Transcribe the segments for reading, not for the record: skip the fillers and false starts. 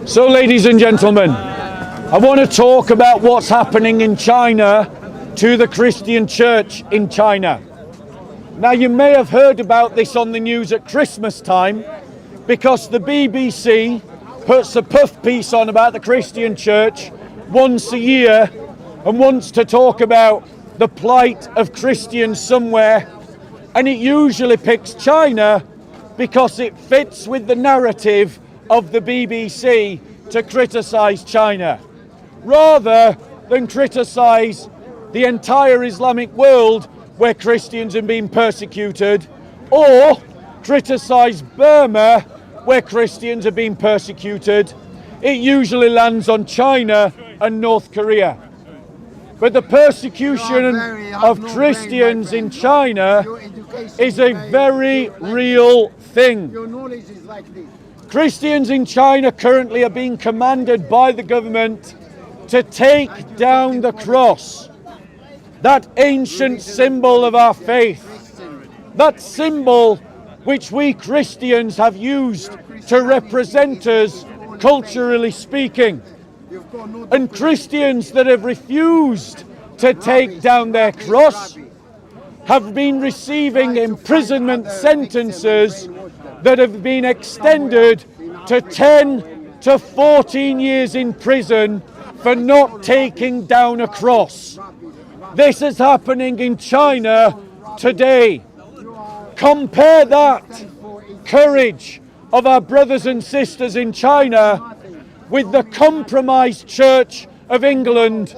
So, ladies and gentlemen, I want to talk about what's happening in China to the Christian church in China. Now, you may have heard about this on the news at Christmas time because the BBC puts a puff piece on about the Christian church once a year and wants to talk about the plight of Christians somewhere, and it usually picks China because it fits with the narrative of the BBC to criticise China, rather than criticise the entire Islamic world where Christians are being persecuted, or criticise Burma where Christians are being persecuted. It usually lands on China and North Korea. But the persecution of Christians in China is a very real thing. Christians in China currently are being commanded by the government to take down the cross, that ancient symbol of our faith, that symbol which we Christians have used to represent us culturally speaking. And Christians that have refused to take down their cross have been receiving imprisonment sentences that have been extended to 10 to 14 years in prison for not taking down a cross. This is happening in China today. Compare that courage of our brothers and sisters in China with the compromised Church of England,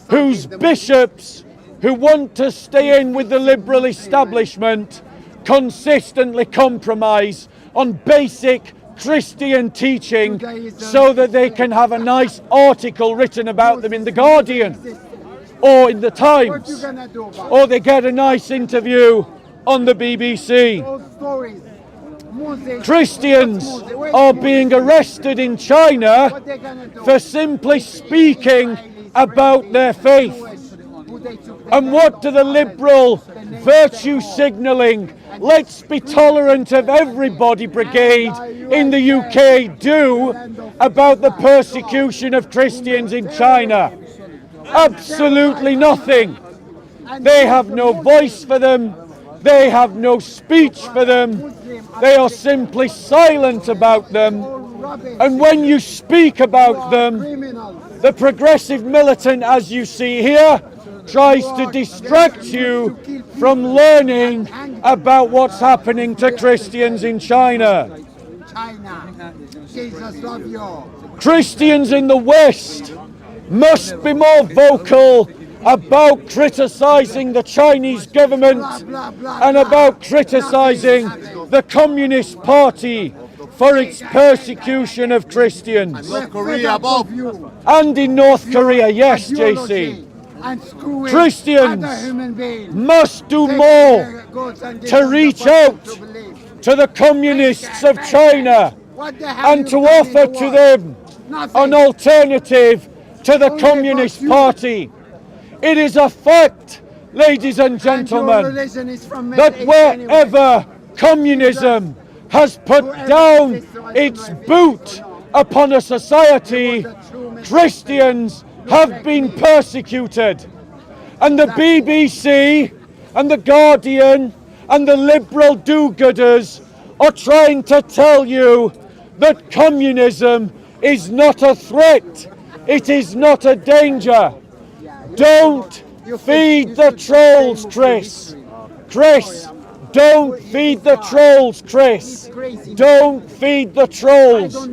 whose bishops, who want to stay in with the liberal establishment, consistently compromise on basic Christian teaching so that they can have a nice article written about them in The Guardian or in The Times, or they get a nice interview on the BBC. Christians are being arrested in China for simply speaking about their faith. And what do the liberal virtue signalling, let's be tolerant of everybody brigade in the UK do about the persecution of Christians in China? Absolutely nothing. They have no voice for them. They have no speech for them. They are simply silent about them. And when you speak about them, the progressive militant, as you see here, tries to distract you from learning about what's happening to Christians in China. Christians in the West must be more vocal about criticising the Chinese government and about criticising the Communist Party for its persecution of Christians. And in North Korea, yes, JC. Christians must do more to reach out to the communists of China and to offer to them an alternative to the Communist Party. It is a fact, ladies and gentlemen, that wherever communism has put down its boot upon a society, Christians have been persecuted. And the BBC and the Guardian and the liberal do-gooders are trying to tell you that communism is not a threat. It is not a danger. Don't feed the trolls, Chris. Chris, don't feed the trolls, Chris. Don't feed the trolls.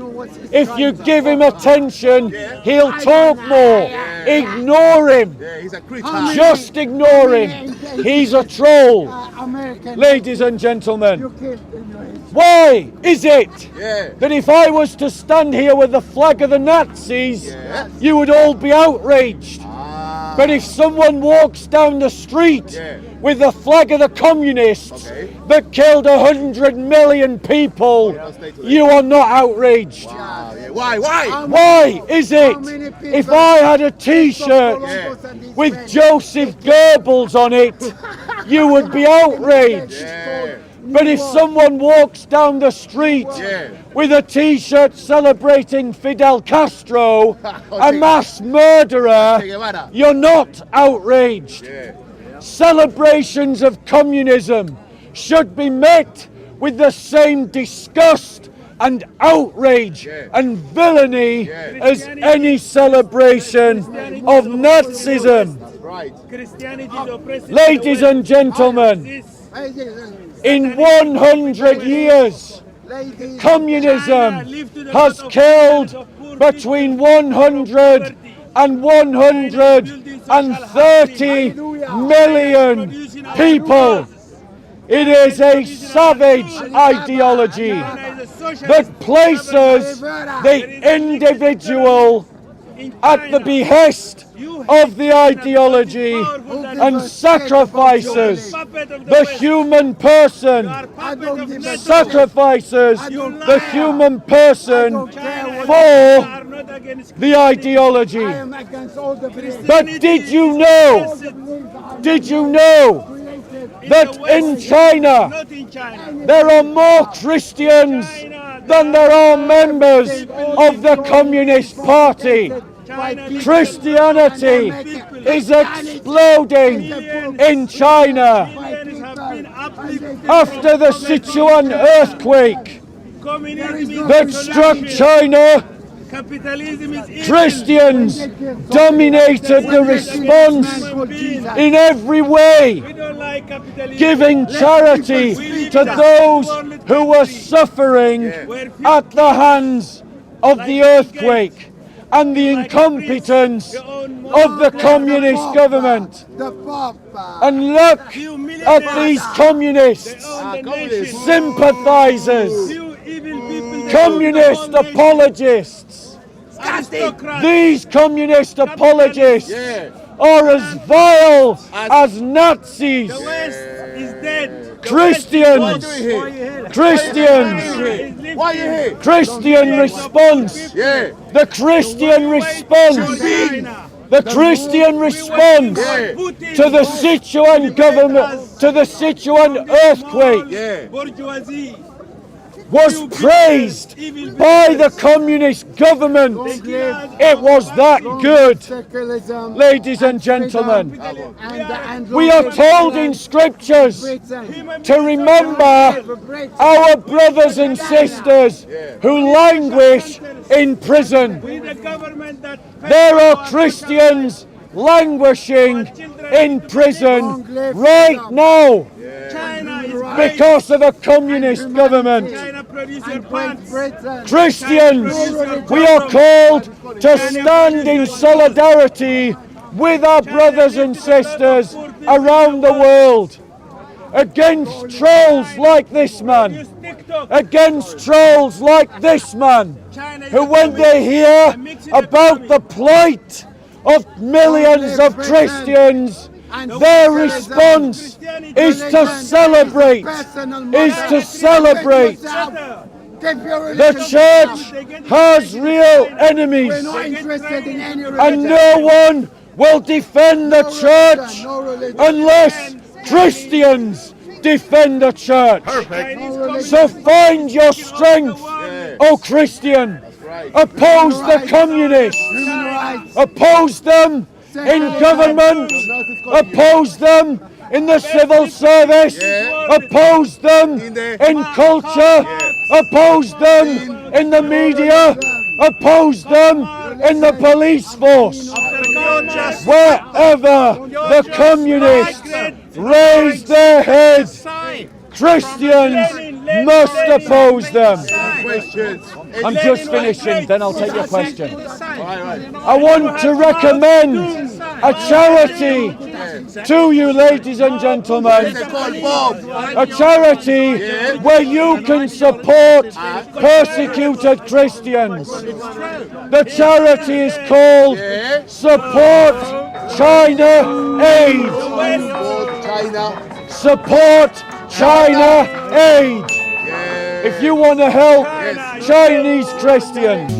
If you give him attention, he'll talk more. Ignore him. Just ignore him. He's a troll. Ladies and gentlemen, why is it that if I was to stand here with the flag of the Nazis, you would all be outraged? But if someone walks down the street with the flag of the communists that killed 100 million people, you are not outraged. Why? Why is it if I had a t-shirt with Joseph Goebbels on it, you would be outraged? But if someone walks down the street with a t-shirt celebrating Fidel Castro, a mass murderer, you're not outraged. Celebrations of communism should be met with the same disgust and outrage and villainy as any celebration of Nazism. Ladies and gentlemen, in 100 years, communism has killed between 100 and 130 million people. It is a savage ideology that places the individual at the behest of the ideology and sacrifices the human person, for the ideology. But did you know that in China there are more Christians than there are members of the Communist Party? Christianity is exploding in China. After the Sichuan earthquake that struck China, Christians dominated the response in every way, giving charity to those who were suffering at the hands of the earthquake and the incompetence of the communist government. And look at these communists, sympathizers, communist apologists. These communist apologists are as vile as Nazis. Christian response. The Christian response to the Sichuan government, to the Sichuan earthquake, was praised by the communist government. It was that good. Ladies and gentlemen, we are told in scriptures to remember our brothers and sisters who languish in prison. There are Christians languishing in prison right now because of a communist government. Christians, we are called to stand in solidarity with our brothers and sisters around the world against trolls like this man, who, when they hear about the plight of millions of Christians, their response is to celebrate. The church has real enemies, and no one will defend the church unless Christians defend the church. So find your strength, O Christian. Oppose the communists. Oppose them in government. Oppose them in the civil service. Oppose them in culture. Oppose them in the media. Oppose them in the police force. Wherever the communists raise their heads, Christians must oppose them. I'm just finishing, then I'll take your question. I want to recommend a charity to you, ladies and gentlemen. A charity where you can support persecuted Christians. The charity is called Support China Aid. Support China Aid. If you want to help Chinese Christians,